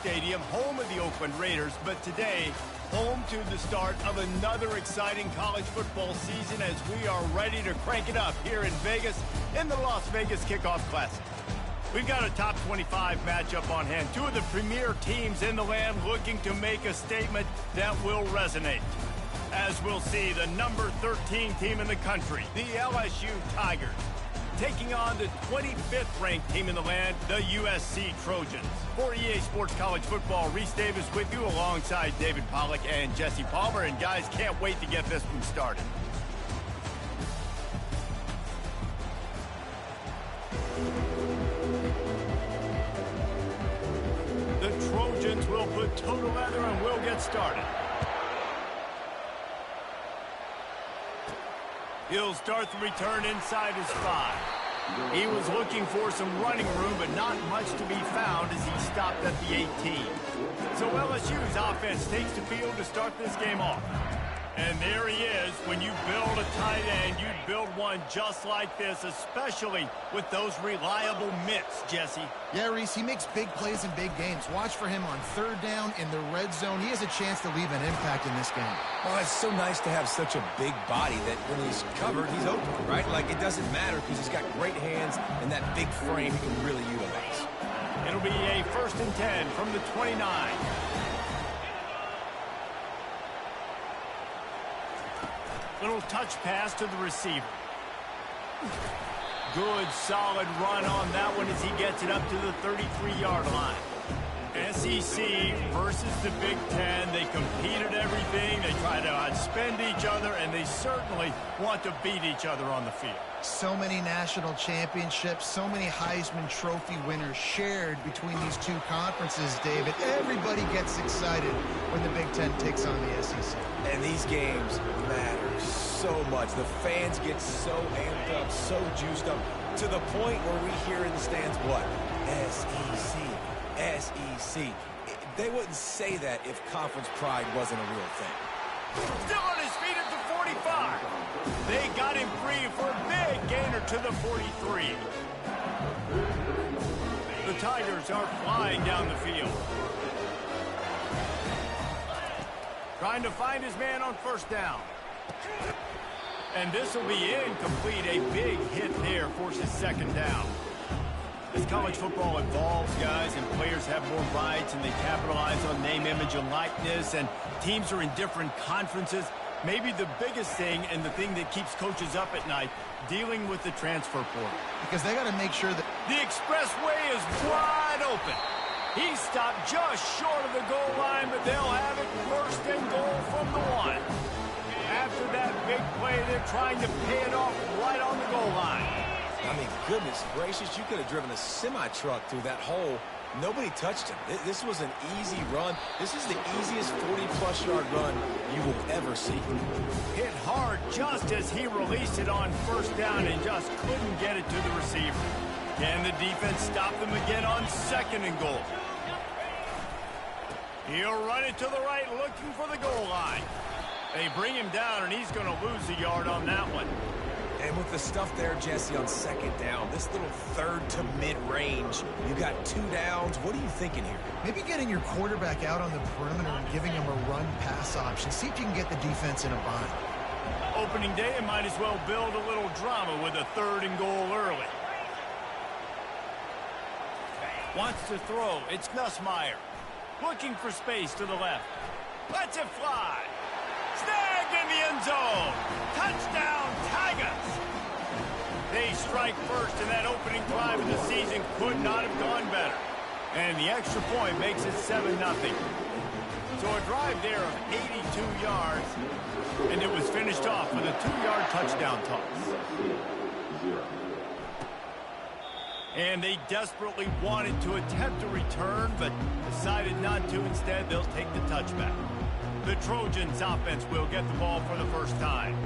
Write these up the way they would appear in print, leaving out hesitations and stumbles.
Stadium, home of the Oakland Raiders, but today, home to the start of another exciting college football season as we are ready to crank it up here in Vegas in the Las Vegas Kickoff Classic. We've got a top 25 matchup on hand. Two of the premier teams in the land looking to make a statement that will resonate. As we'll see, the number 13 team in the country, the LSU Tigers, taking on the 25th ranked team in the land, the USC Trojans. For EA Sports College Football, Reese Davis with you alongside David Pollack and Jesse Palmer. And guys, can't wait to get this one started. The Trojans will put toe to leather and we'll get started. He'll start the return inside his 5. He was looking for some running room, but not much to be found as he stopped at the 18. So LSU's offense takes the field to start this game off. And there he is. When you build a tight end, you build one just like this, especially with those reliable mitts, Jesse. Yeah, Reese, he makes big plays in big games. Watch for him on third down in the red zone. He has a chance to leave an impact in this game. Oh, it's so nice to have such a big body that when he's covered, he's open, right? Like, it doesn't matter because he's got great hands and that big frame he can really utilize. It'll be a 1st and 10 from the 29. Little touch pass to the receiver. Good, solid run on that one as he gets it up to the 33-yard line. SEC versus the Big Ten. They compete at everything. They try to outspend each other, and they certainly want to beat each other on the field. So many national championships, so many Heisman Trophy winners shared between these two conferences, David. Everybody gets excited when the Big Ten takes on the SEC. And these games matter so much. The fans get so amped up, so juiced up, to the point where we hear in the stands, what? SEC. SEC. They wouldn't say that if conference pride wasn't a real thing. Still on his feet at the 45. They got him free for a big gainer to the 43. The Tigers are flying down the field. Trying to find his man on 1st down. And this will be incomplete. A big hit there forces 2nd down. As college football evolves, guys, and players have more rights and they capitalize on name, image, and likeness, and teams are in different conferences, maybe the biggest thing and the thing that keeps coaches up at night, dealing with the transfer portal. Because they got to make sure that the expressway is wide open. He stopped just short of the goal line, but they'll have it 1st and goal from the 1. After that big play, they're trying to pay it off right on the goal line. I mean, goodness gracious, you could have driven a semi-truck through that hole. Nobody touched him. This was an easy run. This is the easiest 40-plus yard run you will ever see. Hit hard just as he released it on 1st down and just couldn't get it to the receiver. Can the defense stop them again on 2nd and goal? He'll run it to the right, looking for the goal line. They bring him down, and he's going to lose a yard on that one. And with the stuff there, Jesse, on 2nd down, this little 3rd to mid-range, you got 2 downs. What are you thinking here? maybe getting your quarterback out on the perimeter and giving him a run-pass option. See if you can get the defense in a bind. Opening day, and might as well build a little drama with a 3rd and goal early. Wants to throw. It's Nussmeier. Looking for space to the left. Lets it fly. Snagged in the end zone. Touchdown, Tigers. They strike first, and that opening drive of the season could not have gone better. And the extra point makes it 7-0. So a drive there of 82 yards, and it was finished off with a 2-yard touchdown toss. And they desperately wanted to attempt a return, but decided not to. Instead, they'll take the touchback. The Trojans offense will get the ball for the first time.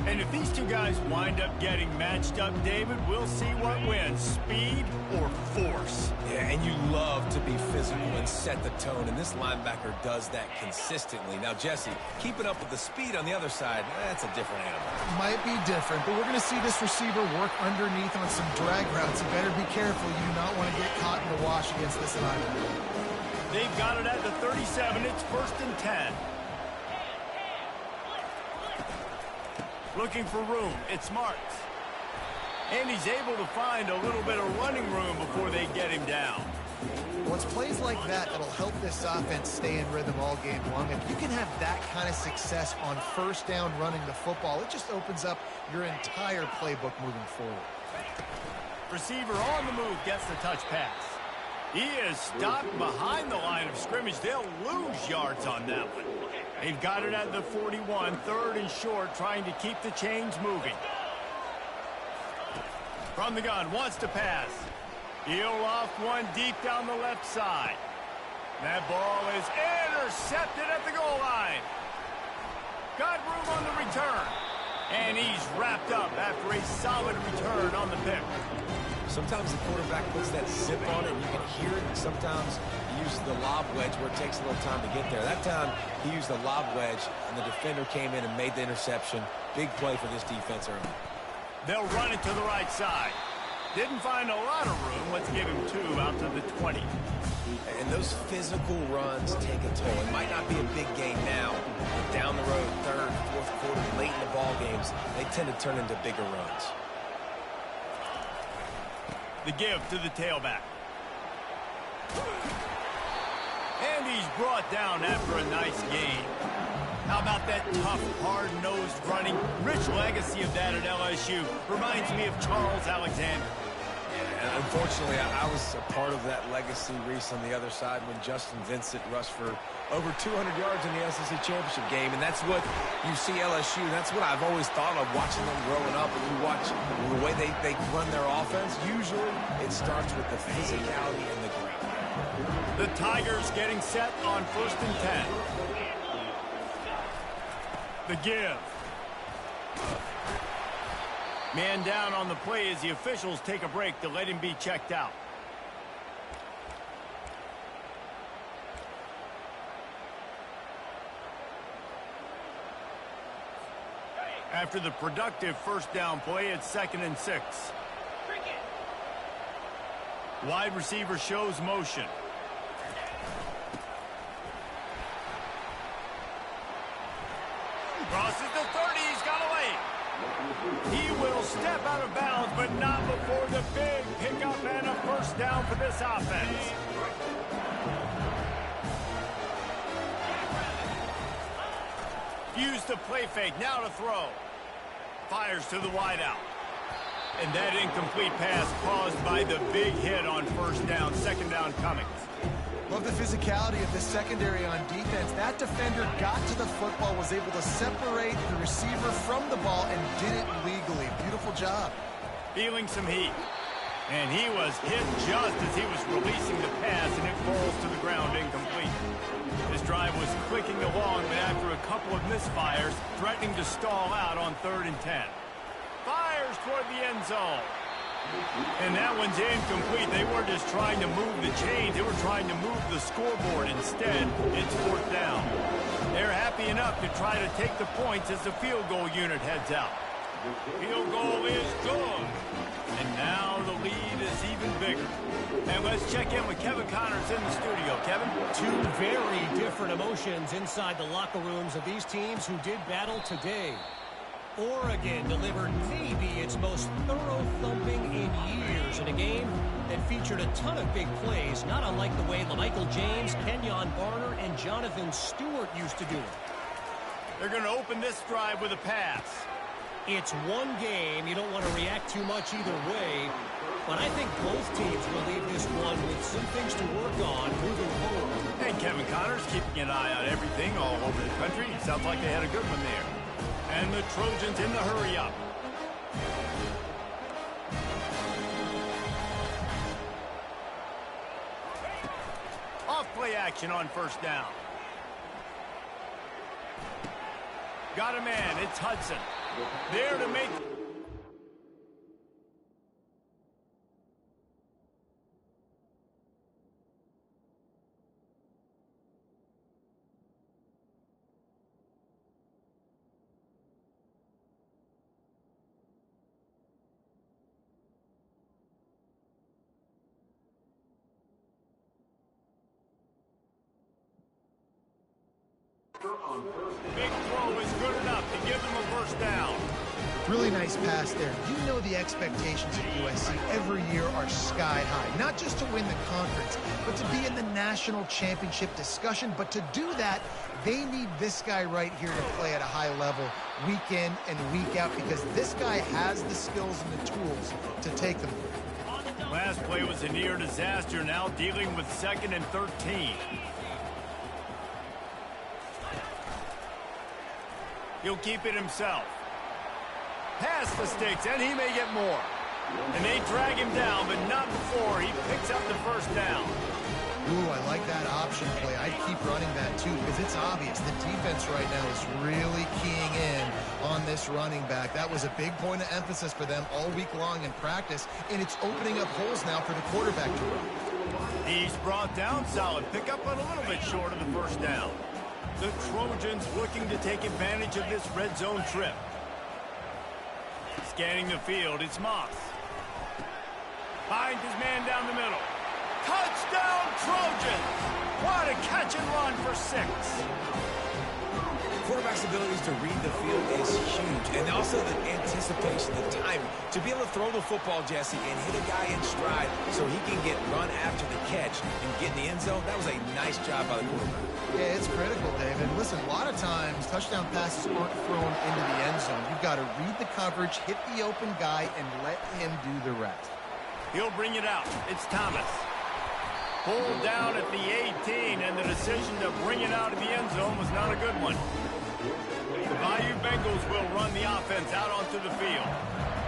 And if these two guys wind up getting matched up, David, we'll see what wins, speed or force. Yeah, and you love to be physical and set the tone, and this linebacker does that consistently. Now, Jesse, keeping up with the speed on the other side, that's a different animal. Might be different, but we're going to see this receiver work underneath on some drag routes. You better be careful. You do not want to get caught in the wash against this linebacker. They've got it at the 37. It's 1st and 10. Looking for room. It's Marks. And he's able to find a little bit of running room before they get him down. Well, it's plays like that that'll help this offense stay in rhythm all game long. If you can have that kind of success on 1st down running the football, it just opens up your entire playbook moving forward. Receiver on the move gets the touch pass. He is stopped behind the line of scrimmage. They'll lose yards on that one. They've got it at the 41, 3rd and short, trying to keep the chains moving. From the gun, wants to pass. He'll loft one deep down the left side. That ball is intercepted at the goal line. Got room on the return. And he's wrapped up after a solid return on the pick. Sometimes the quarterback puts that zip on it, and you can hear it. And sometimes he uses the lob wedge where it takes a little time to get there. That time, he used the lob wedge, and the defender came in and made the interception. Big play for this defense early. They'll run it to the right side. Didn't find a lot of room. Let's give him 2 out to the 20. And those physical runs take a toll. It might not be a big game now, but down the road, 3rd, 4th quarter, late in the ball games, they tend to turn into bigger runs. The give to the tailback. And he's brought down after a nice gain. How about that tough, hard-nosed running? Rich legacy of that at LSU. Reminds me of Charles Alexander. And unfortunately, I was a part of that legacy, Reese, on the other side when Justin Vincent rushed for over 200 yards in the SEC championship game. And that's what you see LSU. That's what I've always thought of watching them growing up. And you watch the way they run their offense, usually it starts with the physicality and the grit. The Tigers getting set on 1st and 10. The give. Man down on the play as the officials take a break to let him be checked out. After the productive 1st down play, it's 2nd and 6. Wide receiver shows motion. Crosses the 30, he's got away. He will step out of bounds, but not before the big pickup and a 1st down for this offense. Used the play fake, now to throw. Fires to the wideout. And that incomplete pass caused by the big hit on 1st down, 2nd down coming. Love the physicality of the secondary on defense. That defender got to the football, was able to separate the receiver from the ball, and did it legally. Beautiful job. Feeling some heat. And he was hit just as he was releasing the pass, and it falls to the ground incomplete. This drive was clicking along, but after a couple of misfires, threatening to stall out on 3rd and 10. Fires toward the end zone. And that one's incomplete. They weren't just trying to move the chains. They were trying to move the scoreboard. Instead, it's 4th down. They're happy enough to try to take the points as the field goal unit heads out. Field goal is good. And now the lead is even bigger. And let's check in with Kevin Connors in the studio. Kevin? 2 very different emotions inside the locker rooms of these teams who did battle today. Oregon delivered maybe its most thorough thumping in years in a game that featured a ton of big plays, not unlike the way LaMichael James, Kenyon Barner, and Jonathan Stewart used to do it. They're going to open this drive with a pass. It's one game. You don't want to react too much either way, but I think both teams will leave this one with some things to work on moving forward. And Kevin Connors keeping an eye on everything all over the country. Sounds like they had a good one there. And the Trojans in the hurry-up. Off-play action on 1st down. Got a man. It's Hudson. There to make... Big throw is good enough to give them a first down. Really nice pass there. You know the expectations of USC every year are sky high. Not just to win the conference, but to be in the national championship discussion. But to do that, they need this guy right here to play at a high level week in and week out, because this guy has the skills and the tools to take them. Last play was a near disaster, now dealing with 2nd and 13. He'll keep it himself. Past the sticks, and he may get more. And they drag him down, but not before he picks up the first down. Ooh, I like that option play. I'd keep running that too, because it's obvious the defense right now is really keying in on this running back. That was a big point of emphasis for them all week long in practice, and it's opening up holes now for the quarterback to run. He's brought down solid. Pick up a little bit short of the first down. The Trojans looking to take advantage of this red zone trip. Scanning the field, it's Moss. Finds his man down the middle. Touchdown, Trojans! What a catch and run for 6. Quarterback's abilities to read the field is huge, and also the anticipation, the timing. To be able to throw the football, Jesse, and hit a guy in stride so he can get run after the catch and get in the end zone, that was a nice job by the quarterback. Yeah, it's critical, David. Listen, a lot of times touchdown passes aren't thrown into the end zone. You've got to read the coverage, hit the open guy, and let him do the rest. He'll bring it out. It's Thomas. Pulled down at the 18, and the decision to bring it out of the end zone was not a good one. The Bayou Bengals will run the offense out onto the field.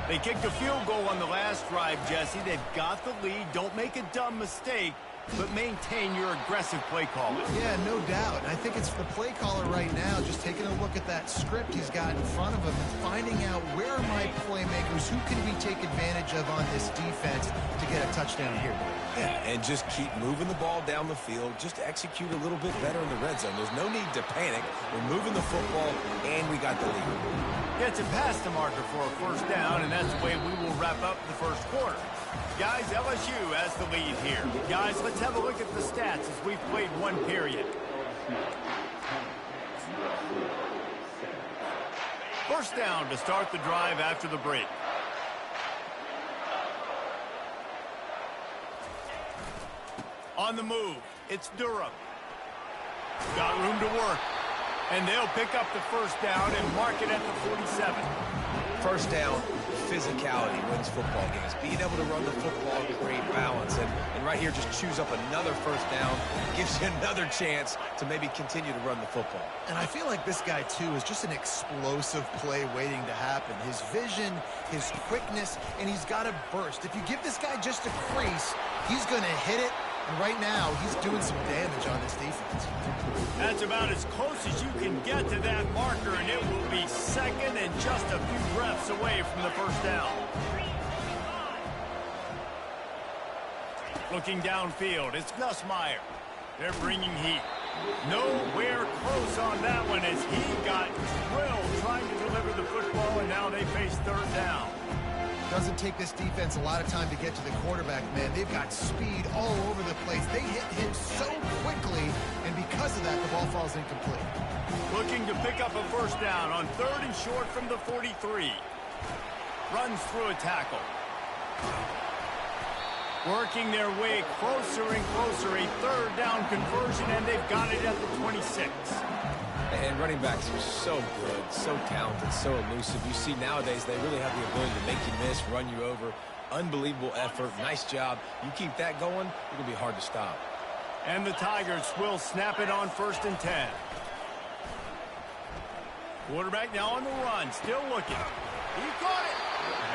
They kicked a field goal on the last drive, Jesse. They've got the lead. Don't make a dumb mistake, but maintain your aggressive play calling. Yeah, no doubt. I think it's the play caller right now just taking a look at that script he's got in front of him and finding out where are my playmakers, who can we take advantage of on this defense to get a touchdown here. Yeah, and just keep moving the ball down the field. Just execute a little bit better in the red zone. There's no need to panic. We're moving the football, and we got the lead. Gets it past the marker for a first down, and that's the way we will wrap up the first quarter. Guys, LSU has the lead here. Guys, let's have a look at the stats as we've played one period. First down to start the drive after the break. On the move, it's Durham. Got room to work. And they'll pick up the first down and mark it at the 47. First down, physicality wins football games. Being able to run the football, create balance. And right here, just choose up another first down. Gives you another chance to maybe continue to run the football. And I feel like this guy, too, is just an explosive play waiting to happen. His vision, his quickness, and he's got a burst. If you give this guy just a crease, he's going to hit it. And right now, he's doing some damage on this defense. That's about as close as you can get to that marker, and it will be second and just a few breaths away from the first down. Looking downfield, it's Nussmeier. They're bringing heat. Nowhere close on that one as he got drilled trying to deliver the football, and now they face third down. Doesn't take this defense a lot of time to get to the quarterback, man. They've got speed all over the place. They hit him so quickly, and because of that, the ball falls incomplete. Looking to pick up a first down on 3rd and short from the 43. Runs through a tackle. Working their way closer and closer. A 3rd down conversion, and they've got it at the 26. And running backs are so good, so talented, so elusive. You see nowadays they really have the ability to make you miss, run you over. Unbelievable effort. Nice job. You keep that going, it'll be hard to stop. And the Tigers will snap it on 1st and 10. Quarterback now on the run, still looking. He caught it.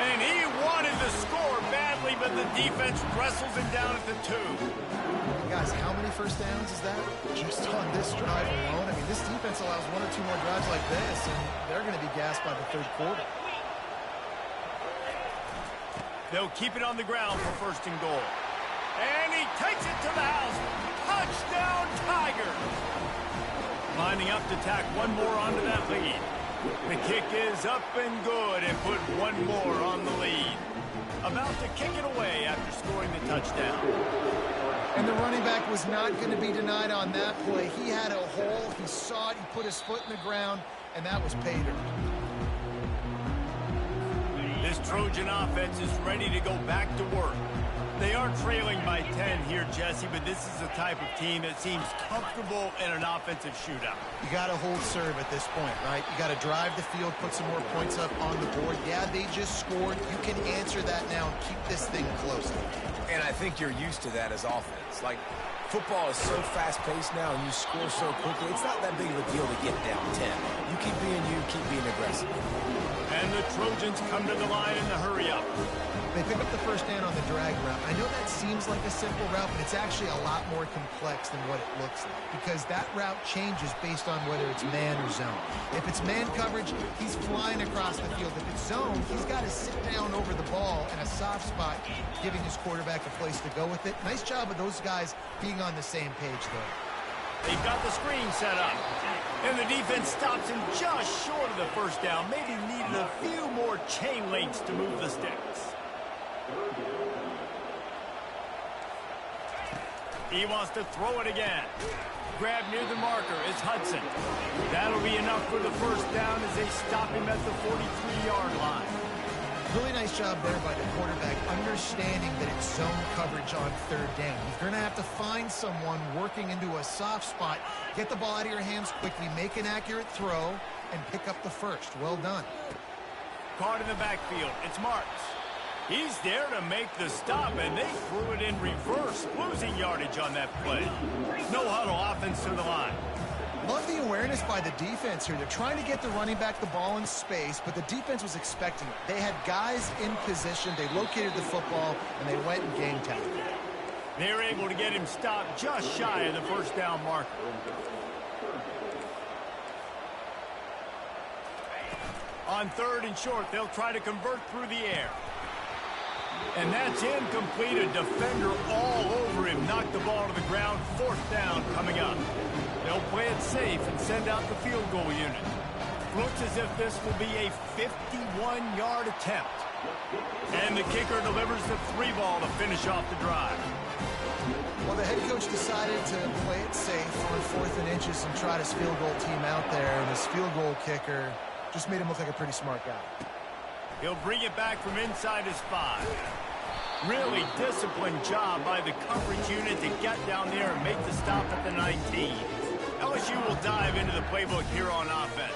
And he wanted to score badly, but the defense wrestles him down at the 2. Guys, how many first downs is that? Just on this drive alone? I mean, this defense allows 1 or 2 more drives like this, and they're going to be gassed by the 3rd quarter. They'll keep it on the ground for 1st and goal. And he takes it to the house. Touchdown, Tigers! Lining up to tack one more onto that lead. The kick is up and good and put one more on the lead. About to kick it away after scoring the touchdown. And the running back was not going to be denied on that play. He had a hole. He saw it. He put his foot in the ground, and that was pay dirt. This Trojan offense is ready to go back to work. They are trailing by 10 here, Jesse, but this is the type of team that seems comfortable in an offensive shootout. You got to hold serve at this point, right? You got to drive the field, put some more points up on the board. Yeah, they just scored. You can answer that now and keep this thing close. And I think you're used to that as offense. Like, football is so fast-paced now and you score so quickly, it's not that big of a deal to get down 10. You keep being aggressive. And the Trojans come to the line in the hurry-up. They pick up the first down on the drag route. I know that seems like a simple route, but it's actually a lot more complex than what it looks like because that route changes based on whether it's man or zone. If it's man coverage, he's flying across the field. If it's zone, he's got to sit down over the ball in a soft spot, giving his quarterback a place to go with it. Nice job of those guys being on the same page, though. They've got the screen set up. And the defense stops him just short of the first down. Maybe needed a few more chain links to move the sticks. He wants to throw it again. Grab near the marker is Hudson. That'll be enough for the first down as they stop him at the 43-yard line. Really nice job there by the quarterback, understanding that it's zone coverage on third down. You're going to have to find someone working into a soft spot, get the ball out of your hands quickly, make an accurate throw, and pick up the first. Well done. Caught in the backfield. It's Marks. He's there to make the stop, and they threw it in reverse, losing yardage on that play. No huddle offense to the line. Love the awareness by the defense here. They're trying to get the running back the ball in space, but the defense was expecting it. They had guys in position. They located the football, and they went and game tackled it. They were able to get him stopped just shy of the first down marker. On third and short, they'll try to convert through the air. And that's incomplete. A defender all over him. Knocked the ball to the ground. Fourth down coming up. They'll play it safe and send out the field goal unit. Looks as if this will be a 51-yard attempt. And the kicker delivers the 3-ball to finish off the drive. Well, the head coach decided to play it safe on 4th and inches and trot his field goal team out there. And this field goal kicker just made him look like a pretty smart guy. He'll bring it back from inside his 5. Really disciplined job by the coverage unit to get down there and make the stop at the 19. LSU will dive into the playbook here on offense.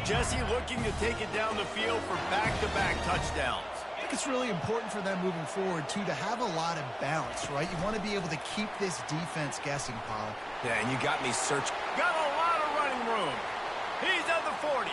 Jesse looking to take it down the field for back-to-back touchdowns. I think it's really important for them moving forward, too, to have a lot of balance, right? You want to be able to keep this defense guessing, Pollock. Yeah, and you got me searching. Got a lot of running room. He's at the 40.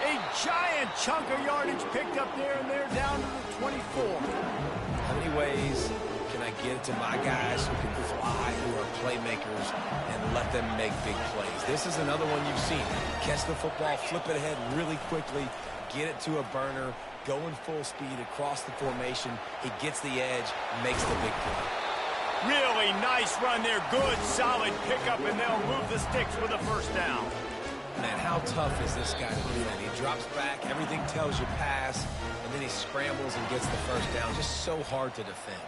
A giant chunk of yardage picked up there, and they're down to the 24. How many ways can I get it to my guys who can fly, who are playmakers, and let them make big plays? This is another one you've seen. Catch the football, flip it ahead really quickly, get it to a burner, go in full speed across the formation. He gets the edge, makes the big play. Really nice run there. Good, solid pickup, and they'll move the sticks with a first down. Man, how tough is this guy to defend? He drops back, everything tells you pass, and then he scrambles and gets the first down. Just so hard to defend.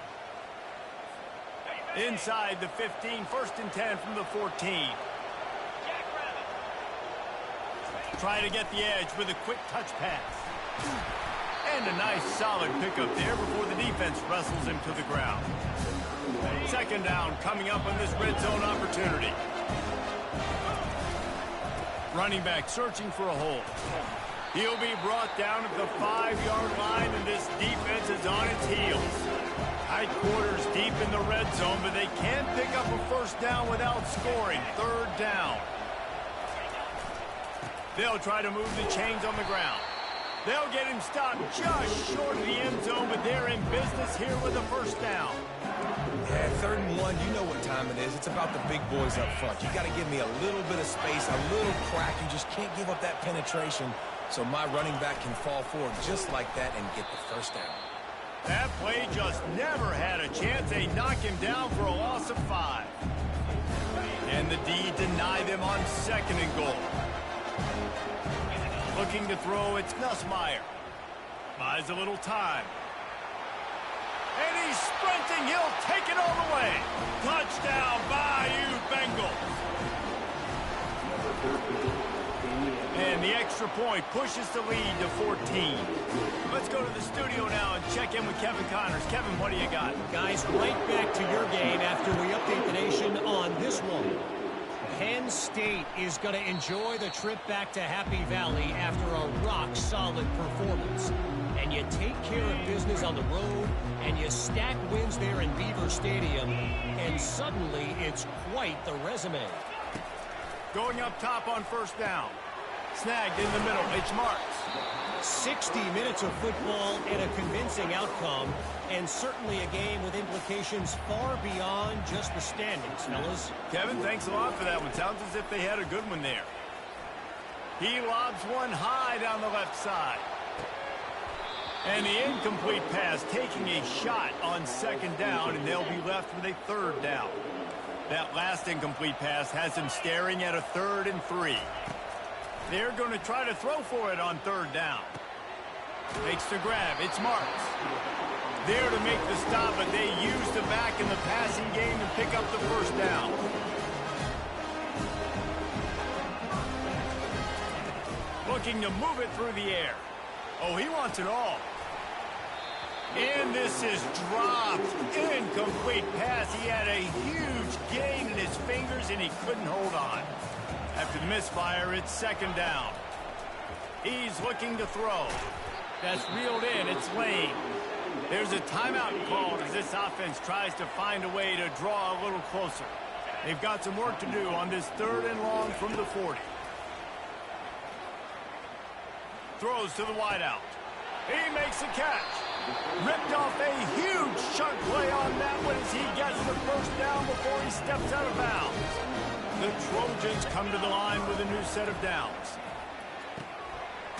Inside the 15, 1st and 10 from the 14. Try to get the edge with a quick touch pass. And a nice solid pickup there before the defense wrestles him to the ground. 2nd down coming up on this red zone opportunity. Running back searching for a hole. He'll be brought down at the 5-yard line, and this defense is on its heels. Tight quarters deep in the red zone, but they can't pick up a first down without scoring. 3rd down. They'll try to move the chains on the ground. They'll get him stopped just short of the end zone, but they're in business here with a first down. Yeah, 3rd and 1, you know what time it is. It's about the big boys up front. You got to give me a little bit of space, a little crack. You just can't give up that penetration so my running back can fall forward just like that and get the first down. That play just never had a chance. They knock him down for a loss of 5. And the D deny them on 2nd and goal. Looking to throw, it's Nussmeier. Buys a little time. And he's sprinting. He'll take it all the way. Touchdown, Bayou Bengals. And the extra point pushes the lead to 14. Let's go to the studio now and check in with Kevin Connors. Kevin, what do you got? Guys, right back to your game after we update the nation on this one. Penn State is going to enjoy the trip back to Happy Valley after a rock-solid performance. And you take care of business on the road, and you stack wins there in Beaver Stadium, and suddenly it's quite the resume. Going up top on first down. Snagged in the middle. It's Marks. 60 minutes of football and a convincing outcome, and certainly a game with implications far beyond just the standings, fellas. Kevin, thanks a lot for that one. Sounds as if they had a good one there. He lobs one high down the left side. And the incomplete pass taking a shot on second down, and they'll be left with a third down. That last incomplete pass has him staring at a 3rd and 3. They're going to try to throw for it on third down. Makes the grab. It's Marks. There to make the stop, but they use the back in the passing game and pick up the first down. Looking to move it through the air. Oh, he wants it all. And this is dropped. Incomplete pass. He had a huge gain in his fingers, and he couldn't hold on. After the misfire, it's second down. He's looking to throw. That's reeled in. It's Lane. There's a timeout called as this offense tries to find a way to draw a little closer. They've got some work to do on this 3rd and long from the 40. Throws to the wideout. He makes a catch. Ripped off a huge chunk play on that one as he gets the first down before he steps out of bounds. The Trojans come to the line with a new set of downs.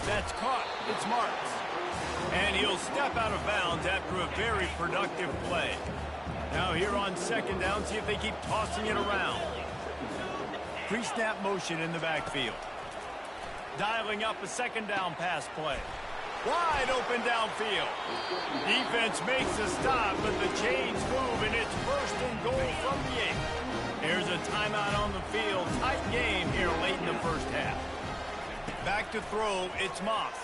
That's caught. It's Marks. And he'll step out of bounds after a very productive play. Now here on second down, see if they keep tossing it around. Pre-snap motion in the backfield. Dialing up a second down pass play. Wide open downfield. Defense makes a stop, but the chains move, and it's 1st and goal from the 8. Here's a timeout on the field. Tight game here late in the first half. Back to throw, it's Moss.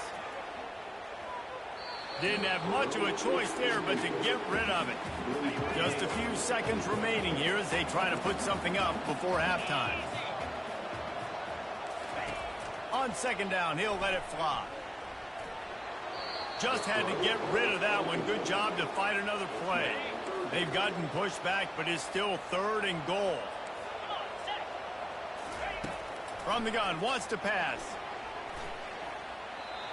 Didn't have much of a choice there, but to get rid of it. Just a few seconds remaining here as they try to put something up before halftime. On second down, he'll let it fly. Just had to get rid of that one. Good job to fight another play. They've gotten pushed back, but it's still 3rd and goal. From the gun, wants to pass.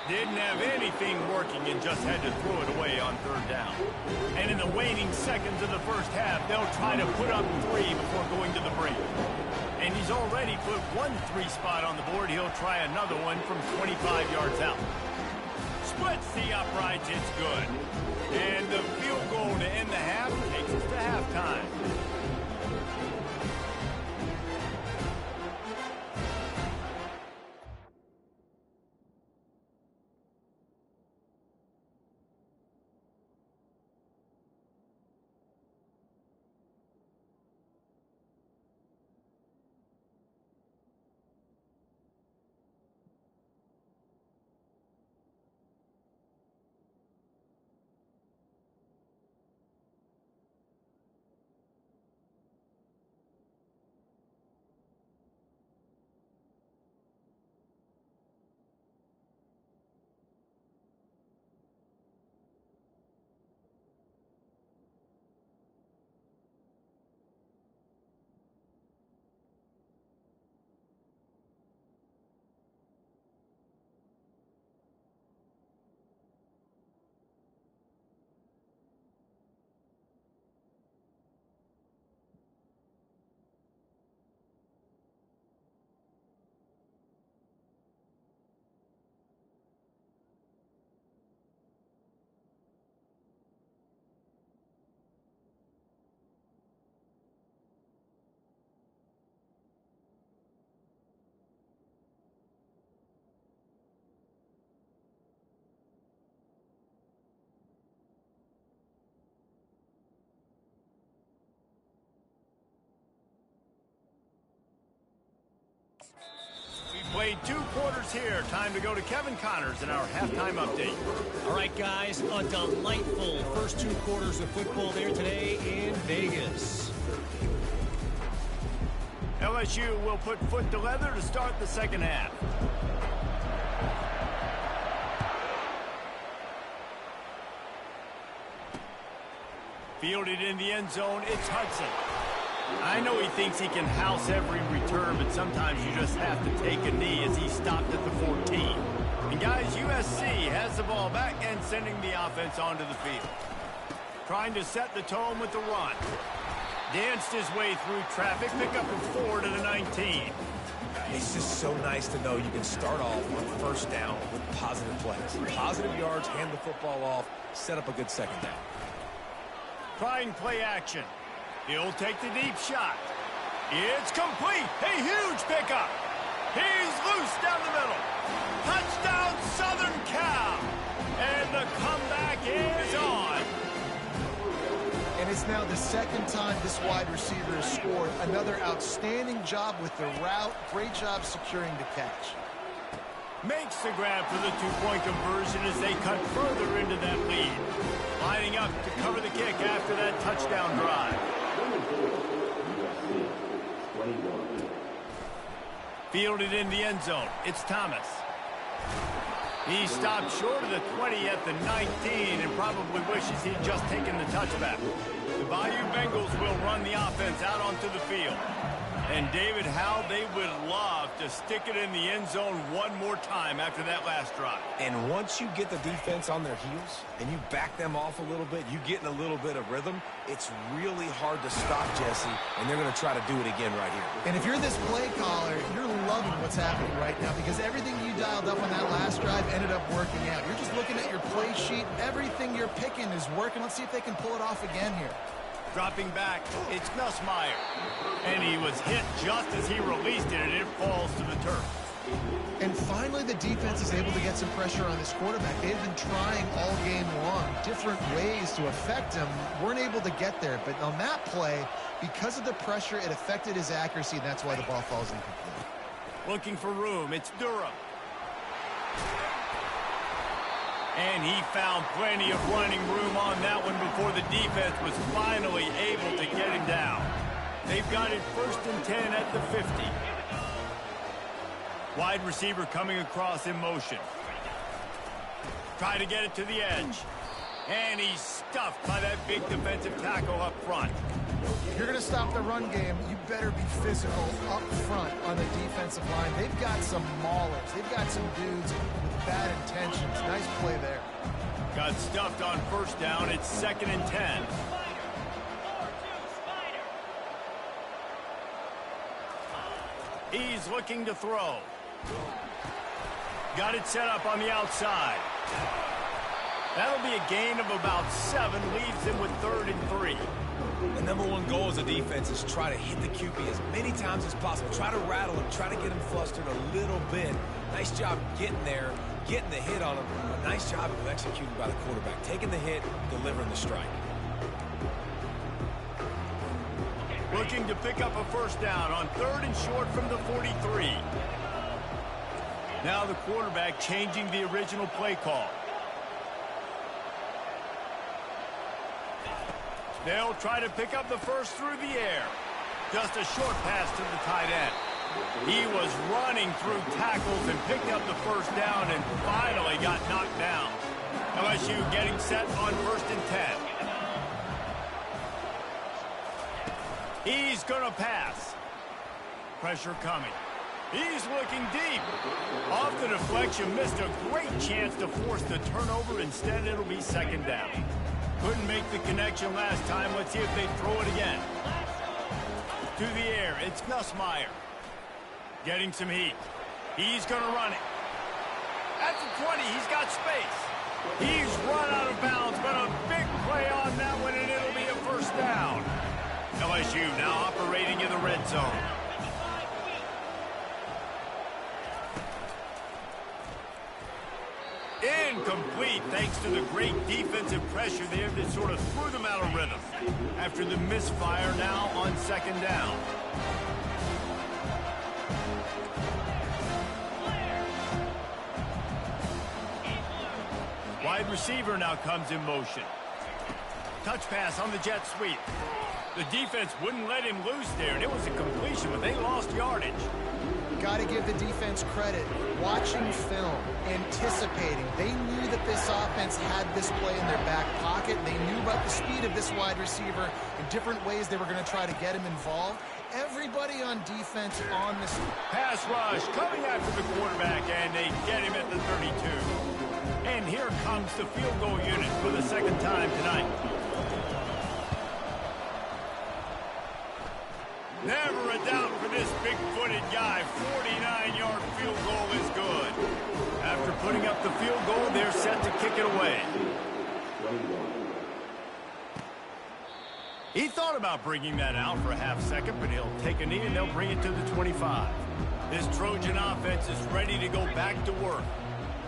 Didn't have anything working and just had to throw it away on third down. And in the waning seconds of the first half, they'll try to put up 3 before going to the break. And he's already put 1 3 spot on the board. He'll try another one from 25 yards out. Splits the uprights, it's good. And the field goal to end the half takes us to halftime. played 2 quarters here. Time to go to Kevin Connors in our halftime update. All right, guys, a delightful first 2 quarters of football there today in Vegas. LSU will put foot to leather to start the second half. Fielded in the end zone, it's Hudson. I know he thinks he can house every return, but sometimes you just have to take a knee as he stopped at the 14. And guys, USC has the ball back and sending the offense onto the field. Trying to set the tone with the run. Danced his way through traffic, pick up a 4 to the 19. It's just so nice to know you can start off on first down with positive plays. Positive yards, hand the football off, set up a good second down. Trying play action. He'll take the deep shot. It's complete. A huge pickup. He's loose down the middle. Touchdown, Southern Cal. And the comeback is on. And it's now the second time this wide receiver has scored. Another outstanding job with the route. Great job securing the catch. Makes the grab for the 2-point conversion as they cut further into that lead. Lining up to cover the kick after that touchdown drive. Fielded in the end zone. It's Thomas. He stopped short of the 20 at the 19 and probably wishes he'd just taken the touchback. The Bayou Bengals will run the offense out onto the field. And David, how they would love to stick it in the end zone one more time after that last drive. And once you get the defense on their heels and you back them off a little bit, you get in a little bit of rhythm, it's really hard to stop Jesse, and they're going to try to do it again right here. And if you're this play caller, you're loving what's happening right now because everything you dialed up on that last drive ended up working out. You're just looking at your play sheet. Everything you're picking is working. Let's see if they can pull it off again here. Dropping back, it's Nussmeier. And he was hit just as he released it, and it falls to the turf. And finally, the defense is able to get some pressure on this quarterback. They've been trying all game long different ways to affect him. Weren't able to get there. But on that play, because of the pressure, it affected his accuracy, and that's why the ball falls incomplete. Looking for room, it's Durham. And he found plenty of running room on that one before the defense was finally able to get him down. They've got it 1st and 10 at the 50. Wide receiver coming across in motion. Try to get it to the edge. And he's stuffed by that big defensive tackle up front. If you're going to stop the run game, you better be physical up front on the defensive line. They've got some maulers. They've got some dudes with bad intentions. Nice play there. Got stuffed on first down. It's 2nd and 10. He's looking to throw. Got it set up on the outside. That'll be a gain of about 7. Leaves him with 3rd and 3. The #1 goal as a defense is try to hit the QB as many times as possible. Try to rattle him, try to get him flustered a little bit. Nice job getting there, getting the hit on him. A nice job of executing by the quarterback. Taking the hit, delivering the strike. Looking to pick up a first down on 3rd and short from the 43. Now the quarterback changing the original play call. They'll try to pick up the first through the air. Just a short pass to the tight end. He was running through tackles and picked up the first down and finally got knocked down. LSU getting set on 1st and 10. He's going to pass. Pressure coming. He's looking deep. Off the deflection, missed a great chance to force the turnover. Instead, it'll be 2nd down. Couldn't make the connection last time. Let's see if they throw it again. To the air, it's Nussmeier. Getting some heat. He's going to run it. At the 20, he's got space. He's run out of bounds, but a big play on that one, and it'll be a first down. LSU now operating in the red zone. Incomplete thanks to the great defensive pressure there that sort of threw them out of rhythm. After the misfire now on 2nd down. wide receiver now comes in motion. Touch pass on the jet sweep. The defense wouldn't let him loose there, and it was a completion, but they lost yardage. Got to give the defense credit. Watching film, anticipating. They knew that this offense had this play in their back pocket. They knew about the speed of this wide receiver in different ways they were going to try to get him involved. Everybody on defense on this pass rush coming after the quarterback, and they get him at the 32. And here comes the field goal unit for the second time tonight. Never a doubt for this big-footed guy. 49-yard field goal is good. After putting up the field goal, they're set to kick it away. He thought about bringing that out for a half second, but he'll take a knee and they'll bring it to the 25. This Trojan offense is ready to go back to work.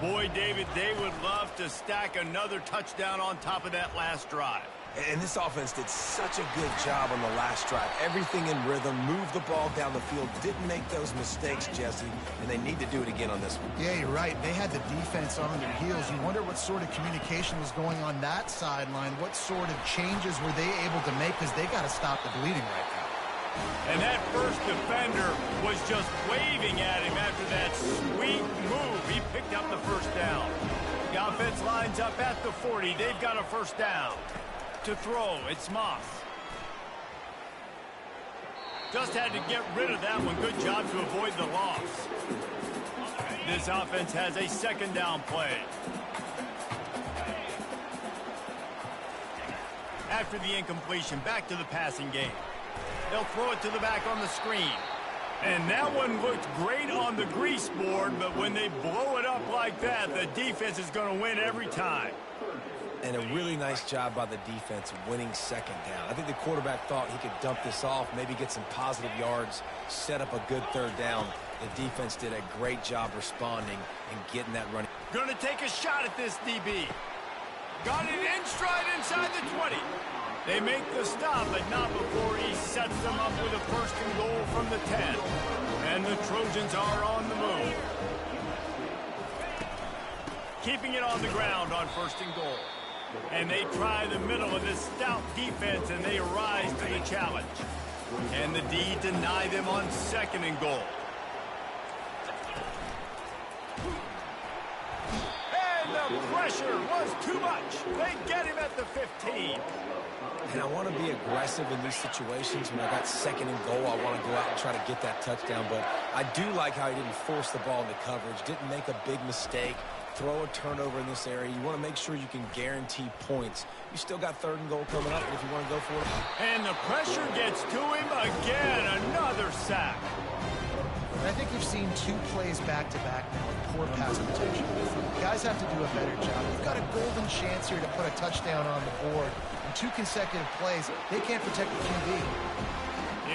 Boy, David, they would love to stack another touchdown on top of that last drive. And this offense did such a good job on the last drive. Everything in rhythm, moved the ball down the field, didn't make those mistakes, Jesse, and they need to do it again on this one. Yeah, you're right. They had the defense on their heels. You wonder what sort of communication was going on that sideline. What sort of changes were they able to make, because they got to stop the bleeding right now. And that first defender was just waving at him after that sweet move. He picked up the first down. The offense lines up at the 40. They've got a first down. To throw, it's Moss. Just had to get rid of that one. Good job to avoid the loss. This offense has a second down play. After the incompletion, back to the passing game. They'll throw it to the back on the screen. And that one looked great on the grease board, but when they blow it up like that, the defense is going to win every time. And a really nice job by the defense winning second down. I think the quarterback thought he could dump this off, maybe get some positive yards, set up a good third down. The defense did a great job responding and getting that running. Going to take a shot at this DB. Got it in stride inside the 20. They make the stop, but not before he sets them up with a first and goal from the 10. And the Trojans are on the move. Keeping it on the ground on first and goal. And they try the middle of this stout defense, and they rise to the challenge. And the D deny them on second and goal. And the pressure was too much. They get him at the 15. And I want to be aggressive in these situations. When I got second and goal, I want to go out and try to get that touchdown. But I do like how he didn't force the ball into coverage, didn't make a big mistake, throw a turnover in this area. You want to make sure you can guarantee points. You still got third and goal coming up, and if you want to go for it. And the pressure gets to him again. Another sack. And I think you've seen two plays back-to-back now with poor pass protection. Guys have to do a better job. You've got a golden chance here to put a touchdown on the board. In two consecutive plays, they can't protect the QB.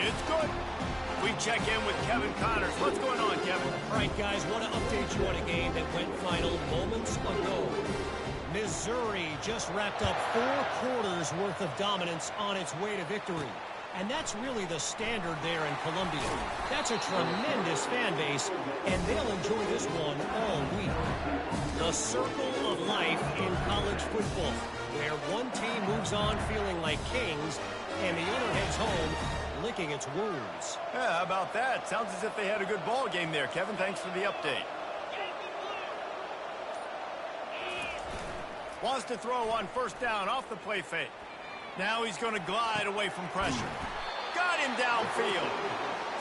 It's good. We check in with Kevin Connors. What's going on, Kevin? All right, guys, want to update you on a game that went final moments ago. Missouri just wrapped up 4 quarters worth of dominance on its way to victory. And that's really the standard there in Columbia. That's a tremendous fan base, and they'll enjoy this one all week. The circle of life in college football, where one team moves on feeling like kings, and the other heads home licking its wounds. Yeah, how about that? Sounds as if they had a good ball game there, Kevin. Thanks for the update. Wants to throw on first down off the play fake. Now he's going to glide away from pressure. Got him downfield.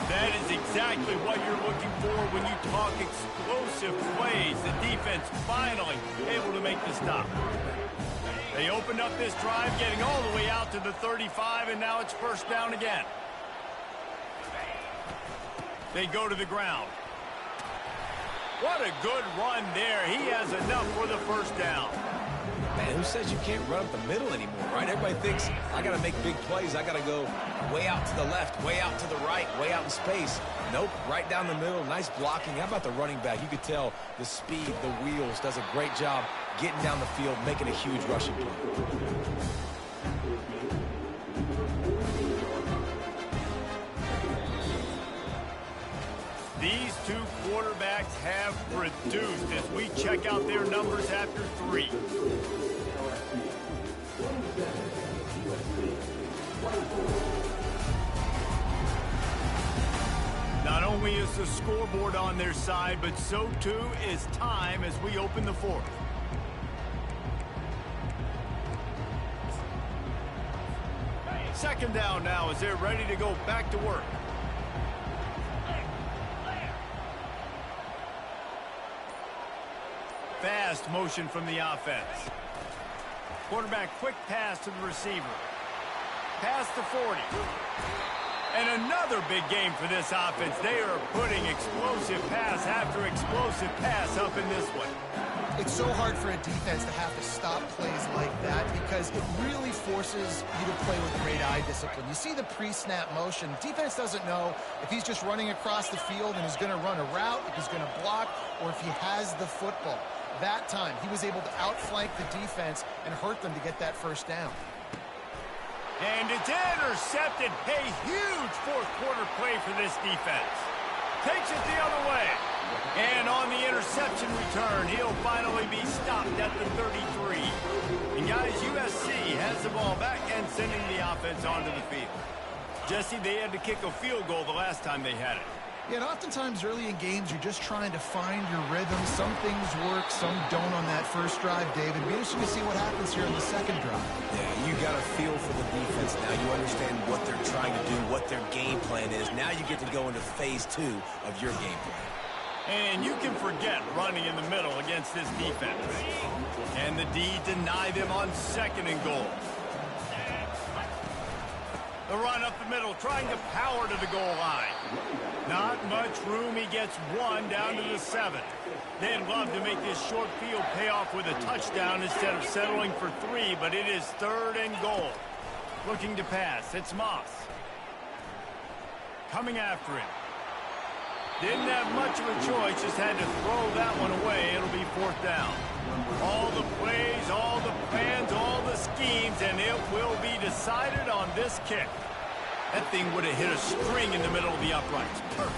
That is exactly what you're looking for when you talk explosive plays. The defense finally able to make the stop. They opened up this drive, getting all the way out to the 35, and now it's first down again. They go to the ground. What a good run there. He has enough for the first down. Man, who says you can't run up the middle anymore, right? Everybody thinks, I got to make big plays. I got to go way out to the left, way out to the right, way out in space. Nope, right down the middle, nice blocking. How about the running back? You could tell the speed, the wheels, does a great job getting down the field, making a huge rushing play. These two quarterbacks have produced as we check out their numbers after 3. Not only is the scoreboard on their side, but so too is time as we open the 4th. Second down now as they're ready to go back to work. Fast motion from the offense. Quarterback quick pass to the receiver. Pass to 40. And another big game for this offense. They are putting explosive pass after explosive pass up in this one. It's so hard for a defense to have to stop plays like that because it really forces you to play with great eye discipline. You see the pre-snap motion. Defense doesn't know if he's just running across the field and is going to run a route, if he's going to block, or if he has the football. That time, he was able to outflank the defense and hurt them to get that first down. And it's intercepted. A huge fourth quarter play for this defense. Takes it the other way. And on the interception return, he'll finally be stopped at the 33. And guys, USC has the ball back and sending the offense onto the field. Jesse, they had to kick a field goal the last time they had it. Yeah, and oftentimes early in games, you're just trying to find your rhythm. Some things work, some don't on that first drive, David. Be interesting to see what happens here in the second drive. Yeah, you got a feel for the defense now. You understand what they're trying to do, what their game plan is. Now you get to go into phase 2 of your game plan. And you can forget running in the middle against this defense. And the D deny them on 2nd and goal. The run up the middle, trying to power to the goal line. Not much room. He gets 1 down to the 7. They'd love to make this short field pay off with a touchdown instead of settling for 3, but it is 3rd and goal. Looking to pass. It's Moss. Coming after him. Didn't have much of a choice, just had to throw that one away. It'll be 4th down. All the plays, all the plans, all the schemes, and it will be decided on this kick. That thing would have hit a string in the middle of the uprights. Perfect.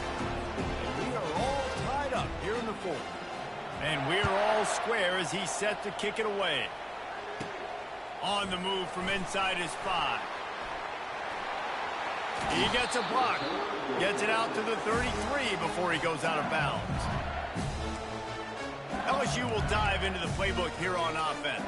And we are all tied up here in the 4th. And we're all square as he's set to kick it away. On the move from inside his 5. He gets a block. Gets it out to the 33 before he goes out of bounds. LSU will dive into the playbook here on offense.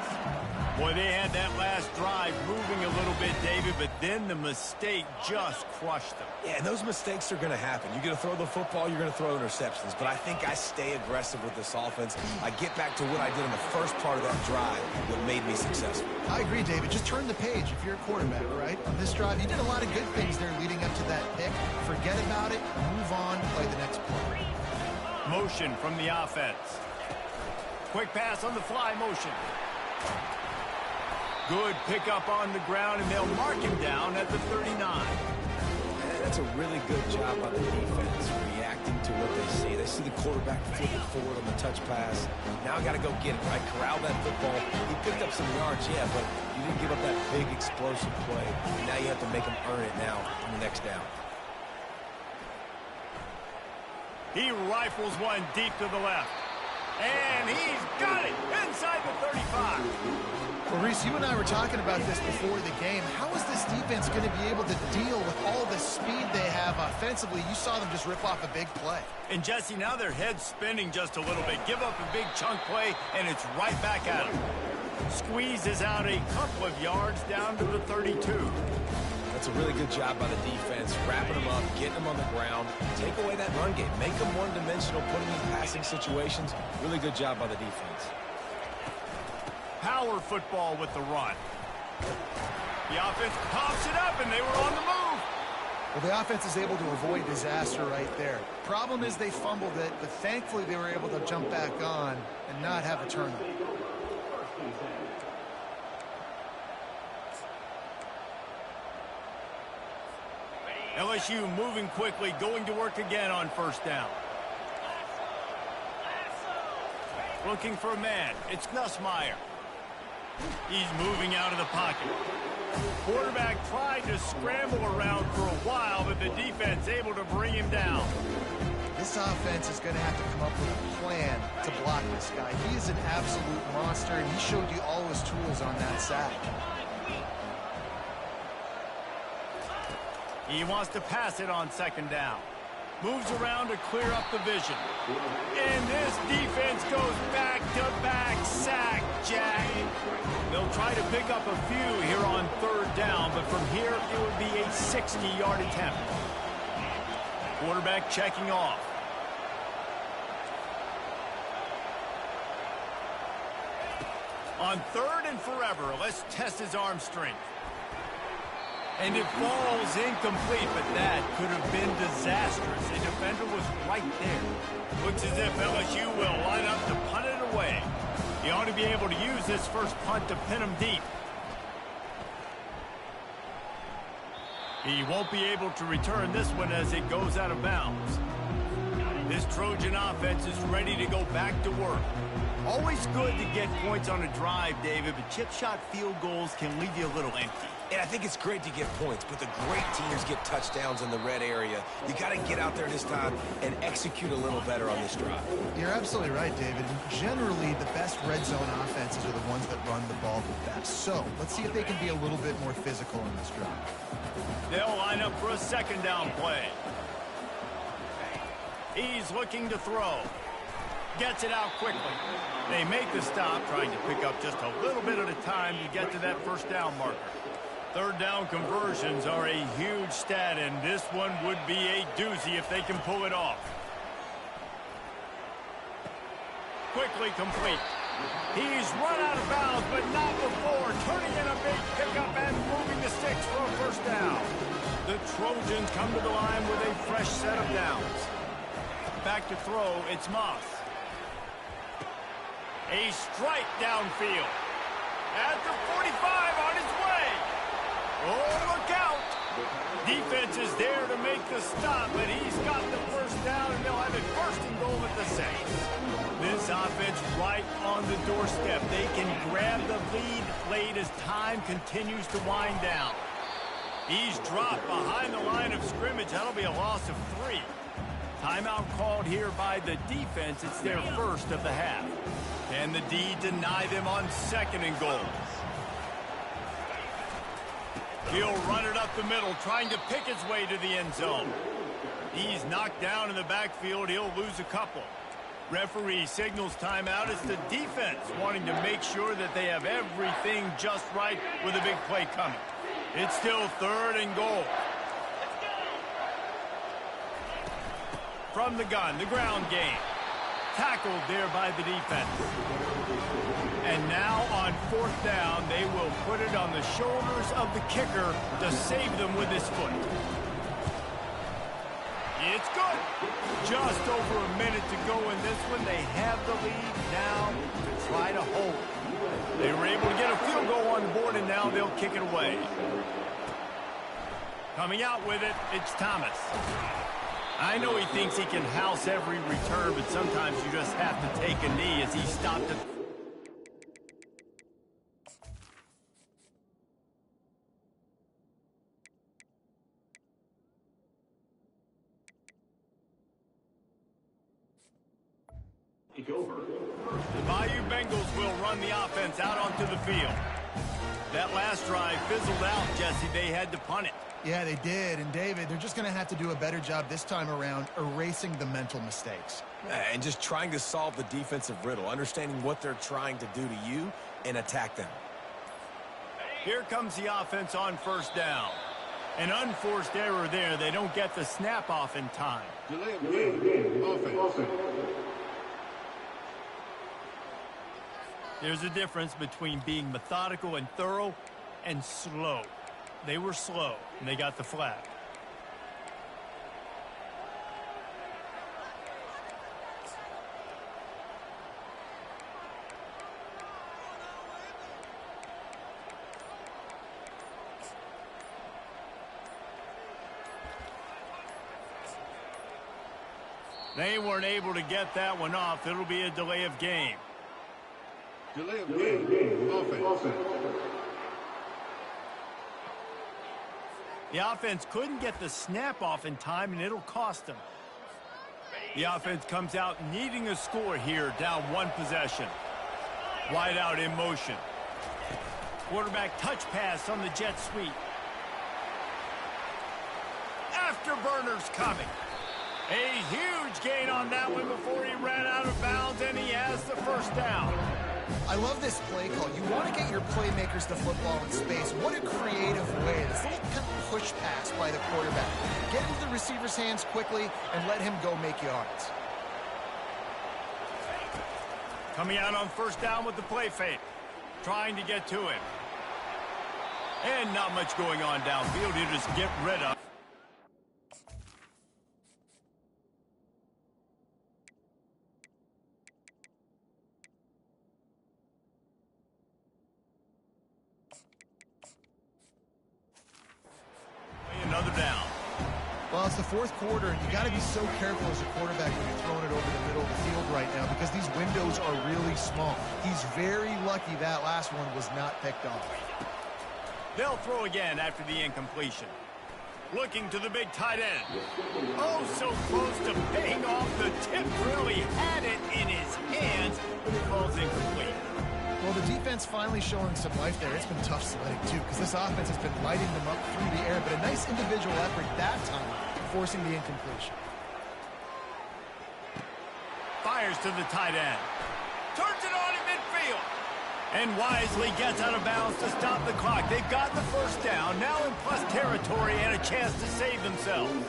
Boy, they had that last drive moving a little bit, David, but then the mistake just crushed them. Yeah, and those mistakes are going to happen. You're going to throw the football, you're going to throw interceptions. But I think I stay aggressive with this offense. I get back to what I did in the first part of that drive that made me successful. I agree, David. Just turn the page if you're a quarterback, right? On this drive, you did a lot of good things there leading up to that pick. Forget about it, move on, play the next play. Motion from the offense. Quick pass on the fly motion. Good pickup on the ground, and they'll mark him down at the 39. That's a really good job by the defense, reacting to what they see. They see the quarterback flipping forward on the touch pass. Now I got to go get it, right? Corral that football. He picked up some yards, yeah, but you didn't give up that big explosive play. Now you have to make him earn it now on the next down. He rifles one deep to the left. And he's got it inside the 35. Well, Reese, you and I were talking about this before the game. How is this defense going to be able to deal with all the speed they have offensively? You saw them just rip off a big play. And, Jesse, now their head's spinning just a little bit. Give up a big chunk play, and it's right back at them. Squeezes out a couple of yards down to the 32. That's a really good job by the defense, wrapping them up, getting them on the ground, take away that run game, make them one-dimensional, put them in passing situations. Really good job by the defense. Power football with the run. The offense pops it up, and they were on the move. Well, the offense is able to avoid disaster right there. Problem is they fumbled it, but thankfully they were able to jump back on and not have a turnover. LSU moving quickly, going to work again on 1st down. Looking for a man. It's Nussmeier. He's moving out of the pocket. Quarterback tried to scramble around for a while, but the defense able to bring him down. This offense is going to have to come up with a plan to block this guy. He is an absolute monster, and he showed you all his tools on that sack. He wants to pass it on second down. Moves around to clear up the vision. And this defense goes back-to-back sack, Jack. They'll try to pick up a few here on third down, but from here it would be a 60-yard attempt. Quarterback checking off. On third and forever, let's test his arm strength. And it falls incomplete, but that could have been disastrous. A defender was right there. Looks as if LSU will line up to punt it away. He ought to be able to use this first punt to pin him deep. He won't be able to return this one as it goes out of bounds. This Trojan offense is ready to go back to work. Always good to get points on a drive, David, but chip shot field goals can leave you a little empty. And I think it's great to get points, but the great teams get touchdowns in the red area. You got to get out there this time and execute a little better on this drive. You're absolutely right, David. Generally, the best red zone offenses are the ones that run the ball the best. So let's see if they can be a little bit more physical in this drive. They'll line up for a second down play. He's looking to throw. Gets it out quickly. They make the stop, trying to pick up just a little bit at a time to get to that first down marker. Third down conversions are a huge stat, and this one would be a doozy if they can pull it off. Quickly complete. He's run out of bounds, but not before turning in a big pickup and moving the sticks for a first down. The Trojans come to the line with a fresh set of downs. Back to throw, it's Moss. A strike downfield. At the 45 on his way. Oh, look out. Defense is there to make the stop, but he's got the first down, and they'll have it first and goal at the 6. This offense right on the doorstep. They can grab the lead late as time continues to wind down. He's dropped behind the line of scrimmage. That'll be a loss of 3. Timeout called here by the defense. It's their first of the half. And the D deny them on second and goal. He'll run it up the middle, trying to pick his way to the end zone. He's knocked down in the backfield. He'll lose a couple. Referee signals timeout. It's the defense wanting to make sure that they have everything just right with a big play coming. It's still third and goal. From the gun, the ground game. Tackled there by the defense. And now on fourth down, they will put it on the shoulders of the kicker to save them with his foot. It's good. Just over a minute to go in this one. They have the lead now to try to hold. They were able to get a field goal on the board, and now they'll kick it away. Coming out with it, it's Thomas. I know he thinks he can house every return, but sometimes you just have to take a knee as he stopped it. The Bayou Bengals will run the offense out onto the field. That last drive fizzled out, Jesse. They had to punt it. Yeah, they did. And, David, they're just going to have to do a better job this time around erasing the mental mistakes. And just trying to solve the defensive riddle, understanding what they're trying to do to you and attack them. Here comes the offense on first down. An unforced error there. They don't get the snap off in time. Delay of game. Offense. There's a difference between being methodical and thorough and slow. They were slow, and they got the flag. They weren't able to get that one off. It'll be a delay of game. Delay of game. Offense. The offense couldn't get the snap off in time, and it'll cost them. The offense comes out needing a score here, down one possession. Wide out in motion. Quarterback touch pass on the jet sweep. Afterburners coming. A huge gain on that one before he ran out of bounds, and he has the first down. I love this play call. You want to get your playmakers the football in space. What a creative way. This little kind of push pass by the quarterback. Get into the receiver's hands quickly and let him go make yards. Coming out on first down with the play fake. Trying to get to him. And not much going on downfield. He'll just get rid of. Another down. Well, it's the fourth quarter, and you got to be so careful as a quarterback when you're throwing it over the middle of the field right now because these windows are really small. He's very lucky that last one was not picked off. They'll throw again after the incompletion. Looking to the big tight end. Oh, so close to paying off. The tip really had it in his hands, but it falls incomplete. Well, the defense finally showing some life there. It's been tough sledding, too, because this offense has been lighting them up through the air, but a nice individual effort that time, forcing the incompletion. Fires to the tight end. Turns it on in midfield. And wisely gets out of bounds to stop the clock. They've got the first down, now in plus territory and a chance to save themselves.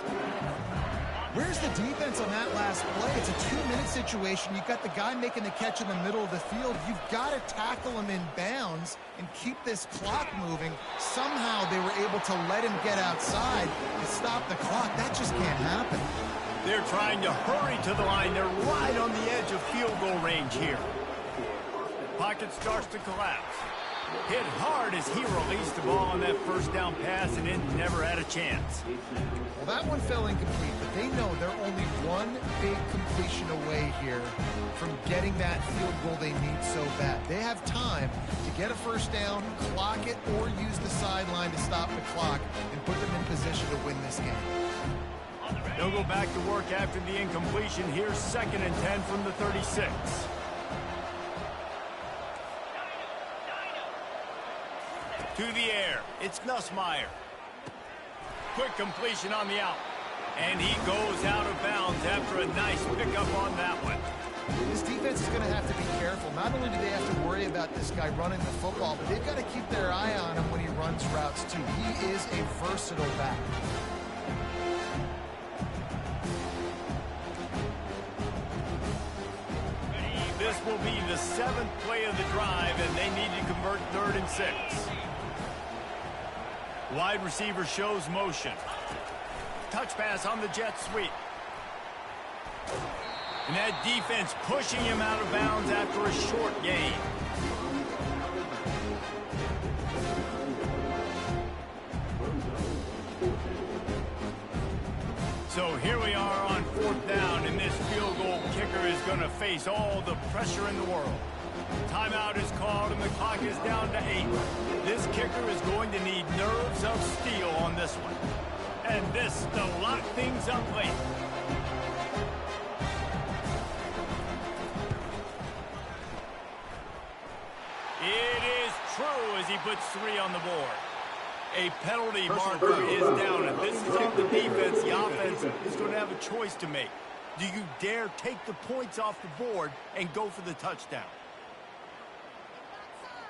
Where's the defense on that last play? It's a 2-minute situation. You've got the guy making the catch in the middle of the field. You've got to tackle him in bounds and keep this clock moving. Somehow they were able to let him get outside to stop the clock. That just can't happen. They're trying to hurry to the line. They're right on the edge of field goal range here. Pocket starts to collapse. Hit hard as he released the ball on that first down pass and then never had a chance. Well, that one fell incomplete, but they know they're only one big completion away here from getting that field goal they need so bad. They have time to get a first down, clock it, or use the sideline to stop the clock and put them in position to win this game. They'll go back to work after the incompletion. Here's 2nd and 10 from the 36. To the air, it's Nussmeier. Quick completion on the out. And he goes out of bounds after a nice pickup on that one. This defense is going to have to be careful. Not only do they have to worry about this guy running the football, but they've got to keep their eye on him when he runs routes too. He is a versatile back. This will be the 7th play of the drive, and they need to convert 3rd and 6. Wide receiver shows motion. Touch pass on the jet sweep. And that defense pushing him out of bounds after a short gain. So here we are on 4th down, and this field goal kicker is going to face all the pressure in the world. Timeout is called, and the clock is down to 8. This kicker is going to need nerves of steel on this one. And this to lock things up late. It is true as he puts 3 on the board. A penalty marker is down, and this is on the defense. The offense is going to have a choice to make. Do you dare take the points off the board and go for the touchdown?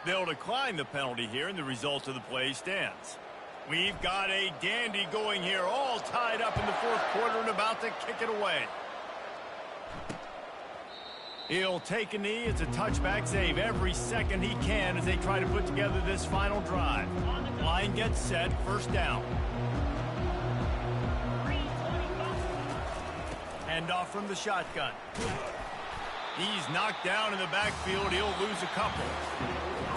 They'll decline the penalty here, and the result of the play stands. We've got a dandy going here, all tied up in the 4th quarter and about to kick it away. He'll take a knee. It's a touchback save every second he can as they try to put together this final drive. Line gets set, first down. Handoff from the shotgun. He's knocked down in the backfield. He'll lose a couple.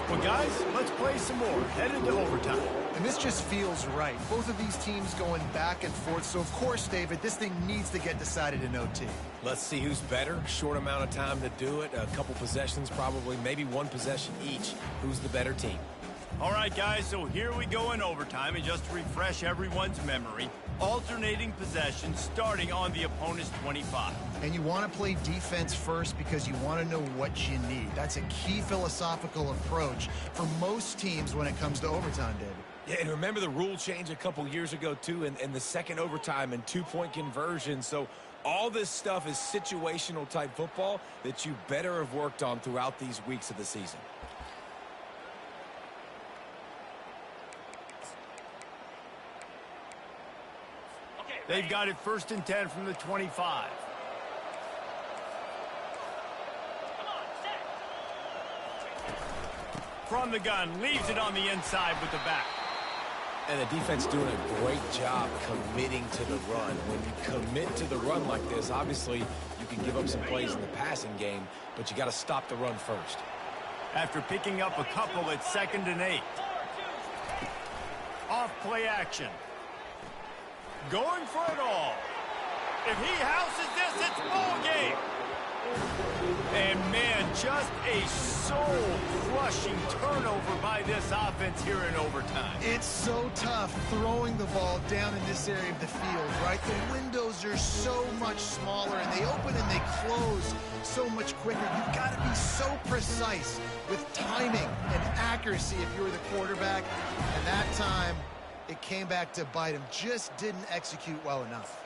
Well, guys, let's play some more. Headed to overtime. And this just feels right. Both of these teams going back and forth. So, of course, David, this thing needs to get decided in OT. Let's see who's better. Short amount of time to do it. A couple possessions probably. Maybe one possession each. Who's the better team? All right, guys, so here we go in overtime. And just to refresh everyone's memory, alternating possession starting on the opponent's 25. And you want to play defense first because you want to know what you need. That's a key philosophical approach for most teams when it comes to overtime, David. Yeah, and remember the rule change a couple years ago, too, and the second overtime and two-point conversion. So all this stuff is situational type football that you better have worked on throughout these weeks of the season. They've got it 1st and 10 from the 25. From the gun, leaves it on the inside with the back. And the defense doing a great job committing to the run. When you commit to the run like this, obviously you can give up some plays in the passing game, but you got to stop the run first. After picking up a couple, it's 2nd and 8. Off play action. Going for it all. If he houses this, it's ball game. And, man, just a soul-crushing turnover by this offense here in overtime. It's so tough throwing the ball down in this area of the field, right? The windows are so much smaller, and they open and they close so much quicker. You've got to be so precise with timing and accuracy if you're the quarterback. And that time, it came back to bite him. Just didn't execute well enough.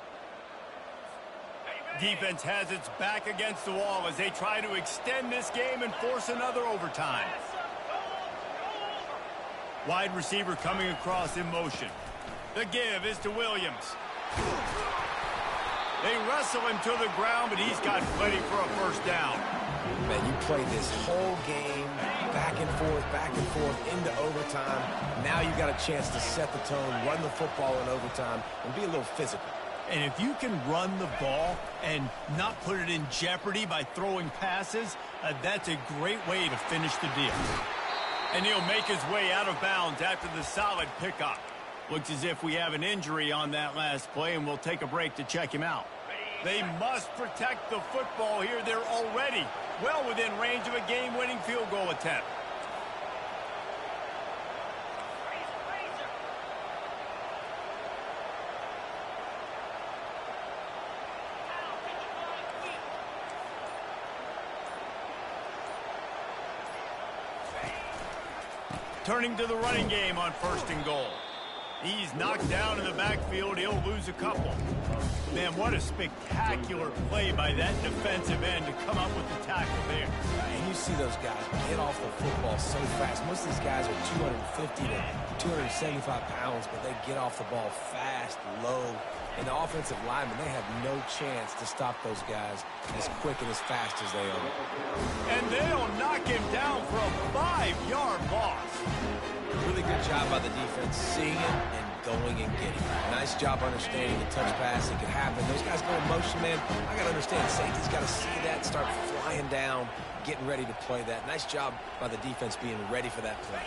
Defense has its back against the wall as they try to extend this game and force another overtime. Wide receiver coming across in motion. The give is to Williams. They wrestle him to the ground, but he's got plenty for a 1st down. Man, you play this whole game back and forth into overtime. Now you got a chance to set the tone, run the football in overtime, and be a little physical. And if you can run the ball and not put it in jeopardy by throwing passes, that's a great way to finish the deal. And he'll make his way out of bounds after the solid pickup. Looks as if we have an injury on that last play, and we'll take a break to check him out. They must protect the football here. They're already well within range of a game-winning field goal attempt. Turning to the running game on 1st and goal. He's knocked down in the backfield. He'll lose a couple. Man, what a spectacular play by that defensive end to come up with the tackle there. And you see those guys get off the football so fast. Most of these guys are 250 to 275 pounds, but they get off the ball fast, low. And the offensive linemen, they have no chance to stop those guys as quick and as fast as they are. And they'll knock him down for a 5-yard loss. Really good job by the defense, seeing it and going and getting it. Nice job understanding the touch pass. It could happen. Those guys go in motion, man. I got to understand, safety's got to see that, start flying down, getting ready to play that. Nice job by the defense being ready for that play.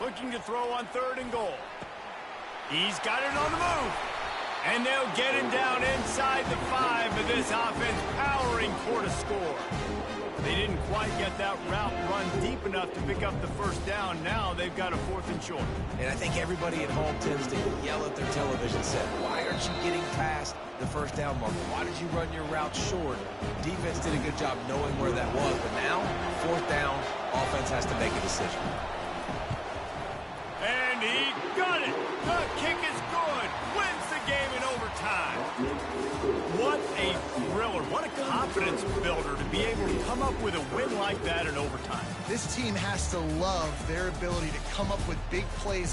Looking to throw on 3rd and goal. He's got it on the move. And they'll get him down inside the 5, but this offense powering toward a score. They didn't quite get that route run deep enough to pick up the 1st down. Now they've got a 4th and short. And I think everybody at home tends to yell at their television set, why aren't you getting past the 1st down marker? Why did you run your route short? Defense did a good job knowing where that was, but now, 4th down, offense has to make a decision. And he got it. The kick is good. Wins the game in overtime. What a thriller. What a confidence builder to be able to come up with a win like that in overtime. This team has to love their ability to come up with big plays